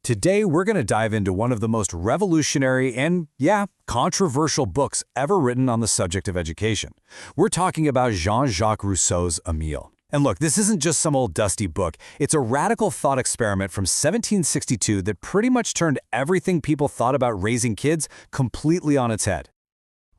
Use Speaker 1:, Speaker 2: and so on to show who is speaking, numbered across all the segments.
Speaker 1: Today, we're going to dive into one of the most revolutionary and, yeah, controversial books ever written on the subject of education. We're talking about Jean-Jacques Rousseau's Emile. And look, this isn't just some old dusty book. It's a radical thought experiment from 1762 that pretty much turned everything people thought about raising kids completely on its head.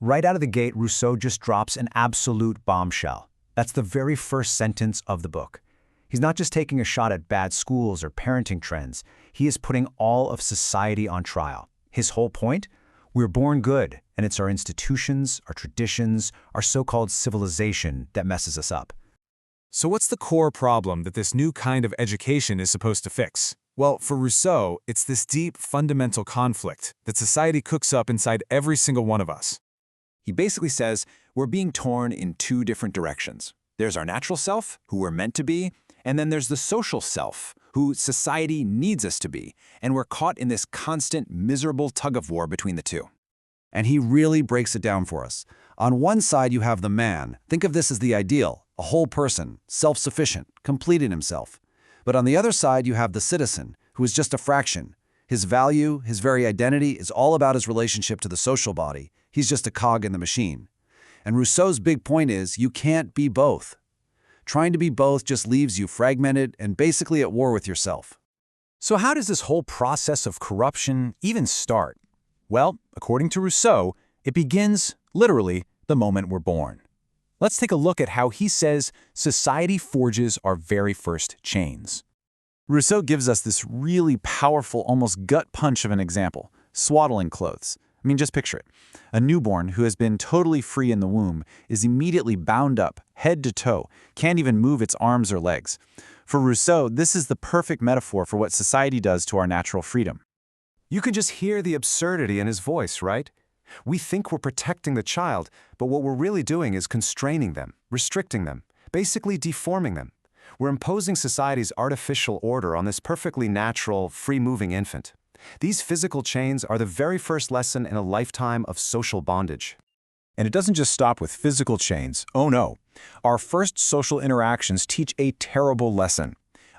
Speaker 2: Right out of the gate, Rousseau just drops an absolute bombshell. That's the very first sentence of the book. He's not just taking a shot at bad schools or parenting trends. He is putting all of society on trial. His whole point? We're born good, and it's our institutions, our traditions, our so-called civilization that messes us up.
Speaker 3: So what's the core problem that this new kind of education is supposed to fix? Well, for Rousseau, it's this deep, fundamental conflict that society cooks up inside every single one of us.
Speaker 4: He basically says we're being torn in two different directions. There's our natural self, who we're meant to be, and then there's the social self, who society needs us to be, and we're caught in this constant, miserable tug-of-war between the two.
Speaker 5: And he really breaks it down for us. On one side, you have the man. Think of this as the ideal, a whole person, self-sufficient, completing himself. But on the other side, you have the citizen, who is just a fraction. His value, his very identity, is all about his relationship to the social body. He's just a cog in the machine. And Rousseau's big point is, you can't be both. Trying to be both just leaves you fragmented and basically at war with yourself.
Speaker 1: So how does this whole process of corruption even start? Well, according to Rousseau, it begins, literally, the moment we're born. Let's take a look at how he says society forges our very first chains. Rousseau gives us this really powerful, almost gut punch of an example: swaddling clothes. I mean, just picture it. A newborn who has been totally free in the womb is immediately bound up, head to toe, can't even move its arms or legs. For Rousseau, this is the perfect metaphor for what society does to our natural freedom.
Speaker 6: You can just hear the absurdity in his voice, right? We think we're protecting the child, but what we're really doing is constraining them, restricting them, basically deforming them. We're imposing society's artificial order on this perfectly natural, free-moving infant. These physical chains are the very first lesson in a lifetime of social bondage.
Speaker 1: And it doesn't just stop with physical chains. Oh no. Our first social interactions teach a terrible lesson.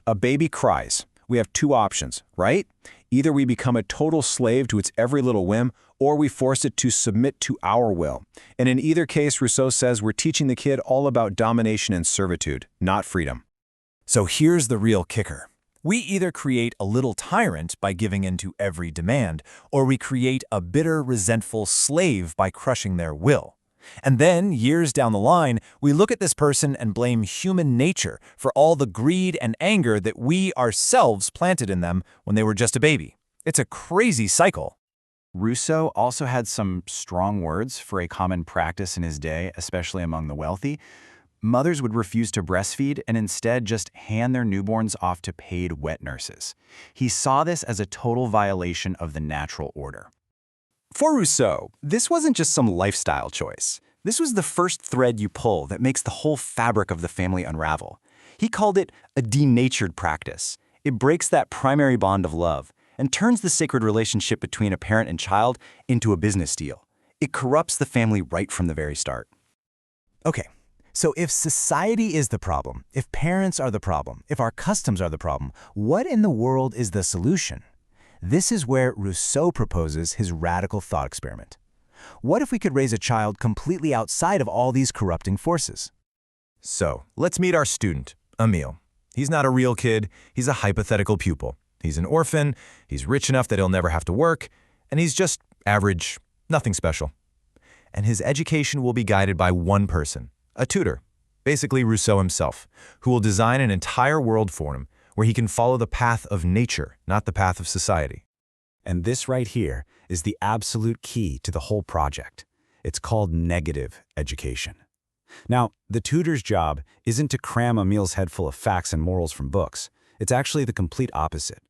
Speaker 1: A baby cries. We have two options, right? Either we become a total slave to its every little whim, or we force it to submit to our will. And in either case, Rousseau says we're teaching the kid all about domination and servitude, not freedom. So here's the real kicker. We either create a little tyrant by giving in to every demand, or we create a bitter, resentful slave by crushing their will. And then, years down the line, we look at this person and blame human nature for all the greed and anger that we ourselves planted in them when they were just a baby. It's a crazy cycle.
Speaker 2: Rousseau also had some strong words for a common practice in his day, especially among the wealthy. Mothers would refuse to breastfeed and instead just hand their newborns off to paid wet nurses. He saw this as a total violation of the natural order.
Speaker 1: For Rousseau, this wasn't just some lifestyle choice. This was the first thread you pull that makes the whole fabric of the family unravel. He called it a denatured practice. It breaks that primary bond of love and turns the sacred relationship between a parent and child into a business deal. It corrupts the family right from the very start. Okay. So if society is the problem, if parents are the problem, if our customs are the problem, what in the world is the solution? This is where Rousseau proposes his radical thought experiment. What if we could raise a child completely outside of all these corrupting forces? So let's meet our student, Emile. He's not a real kid, he's a hypothetical pupil. He's an orphan, he's rich enough that he'll never have to work, and he's just average, nothing special. And his education will be guided by one person. A tutor, basically Rousseau himself, who will design an entire world for him where he can follow the path of nature, not the path of society. And this right here is the absolute key to the whole project. It's called negative education. Now, the tutor's job isn't to cram Emile's head full of facts and morals from books. It's actually the complete opposite.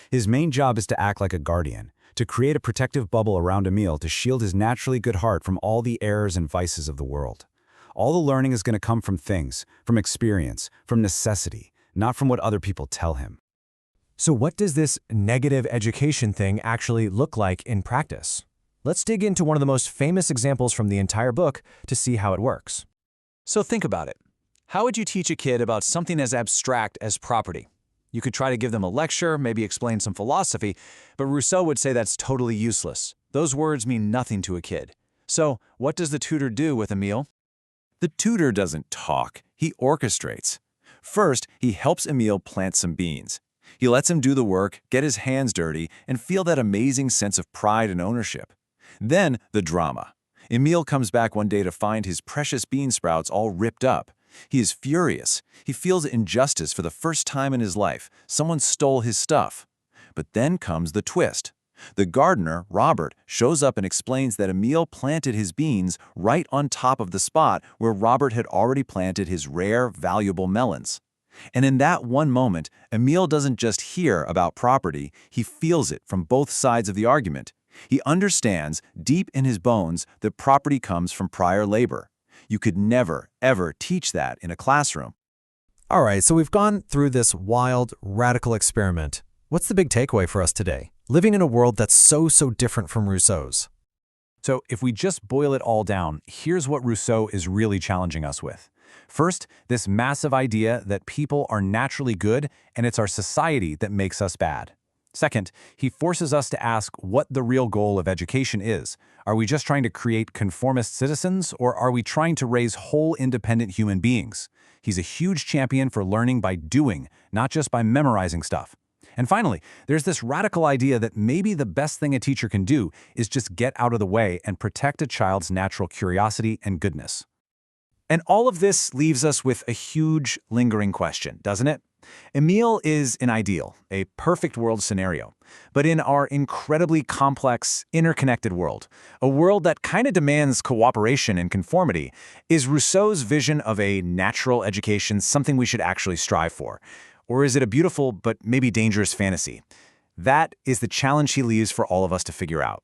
Speaker 1: His main job is to act like a guardian, to create a protective bubble around Emile to shield his naturally good heart from all the errors and vices of the world. All the learning is going to come from things, from experience, from necessity, not from what other people tell him.
Speaker 7: So what does this negative education thing actually look like in practice? Let's dig into one of the most famous examples from the entire book to see how it works.
Speaker 3: So think about it. How would you teach a kid about something as abstract as property?
Speaker 2: You could try to give them a lecture, maybe explain some philosophy, but Rousseau would say that's totally useless. Those words mean nothing to a kid. So, what does the tutor do with Emile?
Speaker 3: The tutor doesn't talk, he orchestrates. First, he helps Emile plant some beans. He lets him do the work, get his hands dirty, and feel that amazing sense of pride and ownership. Then, the drama. Emile comes back one day to find his precious bean sprouts all ripped up. He is furious. He feels injustice for the first time in his life. Someone stole his stuff. But then comes the twist. The gardener, Robert, shows up and explains that Emile planted his beans right on top of the spot where Robert had already planted his rare, valuable melons. And in that one moment, Emile doesn't just hear about property, he feels it from both sides of the argument. He understands, deep in his bones, that property comes from prior labor. You could never, ever teach that in a classroom.
Speaker 7: All right, so we've gone through this wild, radical experiment. What's the big takeaway for us today? Living in a world that's so different from Rousseau's.
Speaker 2: So if we just boil it all down, here's what Rousseau is really challenging us with. First, this massive idea that people are naturally good and it's our society that makes us bad. Second, he forces us to ask what the real goal of education is. Are we just trying to create conformist citizens, or are we trying to raise whole independent human beings? He's a huge champion for learning by doing, not just by memorizing stuff. And finally, there's this radical idea that maybe the best thing a teacher can do is just get out of the way and protect a child's natural curiosity and goodness. And all of this leaves us with a huge, lingering question, doesn't it? Emile is an ideal, a perfect world scenario. But in our incredibly complex, interconnected world, a world that kind of demands cooperation and conformity, is Rousseau's vision of a natural education something we should actually strive for? Or is it a beautiful but maybe dangerous fantasy? That is the challenge he leaves for all of us to figure out.